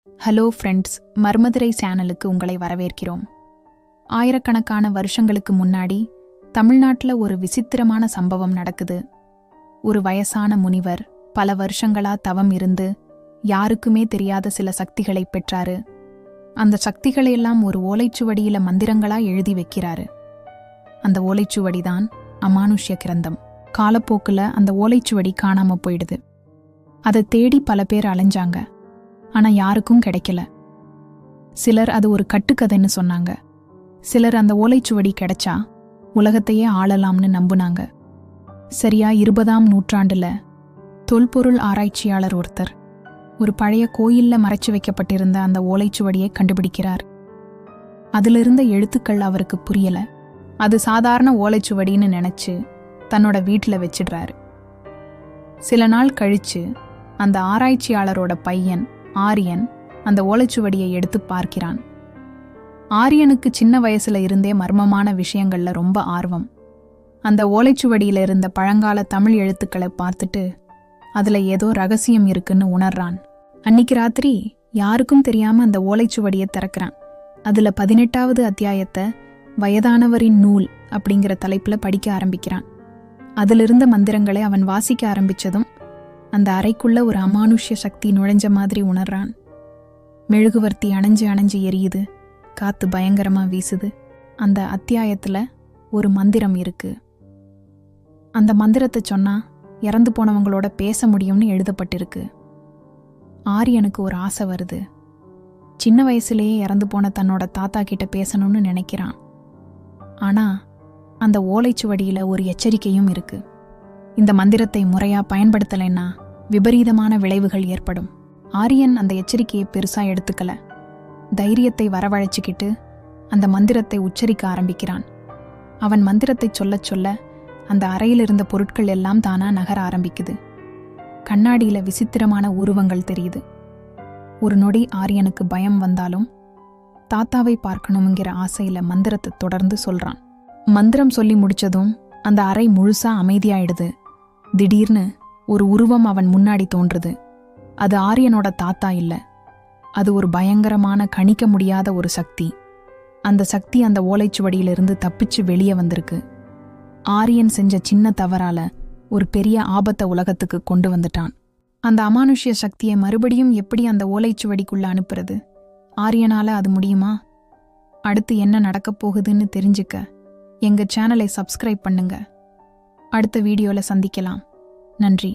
Hello friends, மர்மதுரை சேனலுக்கு உங்களை வரவேற்கிறோம். ஆயிரக்கணக்கான வருஷங்களுக்கு முன்னாடி தமிழ்நாட்டில் ஒரு விசித்திரமான சம்பவம் நடக்குது. ஒரு வயசான முனிவர் பல வருஷங்களா தவம் இருந்து யாருக்குமே தெரியாத சில சக்திகளை பெற்றாரு. அந்த சக்திகளையெல்லாம் ஒரு ஓலைச்சுவடியில மந்திரங்களா எழுதி வைக்கிறாரு. அந்த ஓலைச்சுவடிதான் அமானுஷ்ய கிரந்தம். காலப்போக்குல அந்த ஓலைச்சுவடி காணாம போயிடுது. அதை தேடி பல பேர் அலைஞ்சாங்க. ஆனா யாருக்கும் கிடைக்கல. சிலர் அது ஒரு கட்டுக்கதைன்னு சொன்னாங்க. சிலர் அந்த ஓலைச்சுவடி கிடைச்சா உலகத்தையே ஆளலாம்னு நம்புனாங்க. சரியா 20ஆம் நூற்றாண்டுல தொல்பொருள் ஆராய்ச்சியாளர் ஒருத்தர் ஒரு பழைய கோயில்ல மறைச்சு வைக்கப்பட்டிருந்த அந்த ஓலைச்சுவடியை கண்டுபிடிக்கிறார். அதிலிருந்த எழுத்துக்கள் அவருக்கு புரியல. அது சாதாரண ஓலைச்சுவடின்னு நினைச்சு தன்னோட வீட்டில் வச்சிடுறாரு. சில நாள் கழிச்சு அந்த ஆராய்ச்சியாளரோட பையன் ஆரியன் அந்த ஓலைச்சுவடியை எடுத்து பார்க்கிறான். ஆரியனுக்கு சின்ன வயசுல இருந்தே மர்மமான விஷயங்கள்ல ரொம்ப ஆர்வம். அந்த ஓலைச்சுவடியில இருந்த பழங்கால தமிழ் எழுத்துக்களை பார்த்துட்டு அதுல ஏதோ ரகசியம் இருக்குன்னு உணர்றான். அன்னிக்கு ராத்திரி யாருக்கும் தெரியாம அந்த ஓலைச்சுவடியை திறக்கிறான். அதுல 18வது அத்தியாயத்தை வயதானவரின் நூல் அப்படிங்கிற தலைப்புல படிக்க ஆரம்பிக்கிறான். அதிலிருந்த மந்திரங்களை அவன் வாசிக்க ஆரம்பிச்சதும் அந்த அறைக்குள்ள ஒரு அமானுஷ்ய சக்தி நுழைஞ்ச மாதிரி உணர்றான். மெழுகுவர்த்தி அணைஞ்சு எரியுது. காத்து பயங்கரமா வீசுது. அந்த அத்தியாயத்துல ஒரு மந்திரம் இருக்கு. அந்த மந்திரத்தை சொன்னா இறந்து போனவங்களோட பேச முடியும்னு எழுதப்பட்டிருக்கு. ஆரியனுக்கு ஒரு ஆசை வருது. சின்ன வயசுலேயே இறந்து போன தன்னோட தாத்தா கிட்ட பேசணும்னு நினைக்கிறான். ஆனா அந்த ஓலைச்சுவடியில ஒரு எச்சரிக்கையும் இருக்கு. இந்த மந்திரத்தை முறையா பயன்படுத்தலைன்னா விபரீதமான விளைவுகள் ஏற்படும். ஆரியன் அந்த எச்சரிக்கையை பெருசா எடுத்துக்கல. தைரியத்தை வரவழைச்சுக்கிட்டு அந்த மந்திரத்தை உச்சரிக்க ஆரம்பிக்கிறான். அவன் மந்திரத்தை சொல்லச் சொல்ல அந்த அறையில் இருந்த பொருட்கள் எல்லாம் தானா நகர ஆரம்பிக்குது. கண்ணாடியில விசித்திரமான உருவங்கள் தெரியுது. ஒரு நொடி ஆரியனுக்கு பயம் வந்தாலும் தாத்தாவை பார்க்கணுங்கிற ஆசையில மந்திரத்தை தொடர்ந்து சொல்றான். மந்திரம் சொல்லி முடிச்சதும் அந்த அறை முழுசா அமைதியாயிடுது. திடீர்னு ஒரு உருவம் அவன் முன்னாடி தோன்றுது. அது ஆரியனோட தாத்தா இல்ல. அது ஒரு பயங்கரமான கணிக்க முடியாத ஒரு சக்தி. அந்த சக்தி அந்த ஓலைச்சுவடியிலிருந்து தப்பிச்சு வெளியே வந்திருக்கு. ஆரியன் செஞ்ச சின்ன தவறால ஒரு பெரிய ஆபத்தை உலகத்துக்கு கொண்டு வந்துட்டான். அந்த அமானுஷ்ய சக்தியை மறுபடியும் எப்படி அந்த ஓலைச்சுவடிக்குள்ள அனுப்புறது? ஆரியனால அது முடியுமா? அடுத்து என்ன நடக்கப் போகுதுன்னு தெரிஞ்சுக்க எங்க சேனலை சப்ஸ்கிரைப் பண்ணுங்க. அடுத்த வீடியோல சந்திக்கலாம். நன்றி.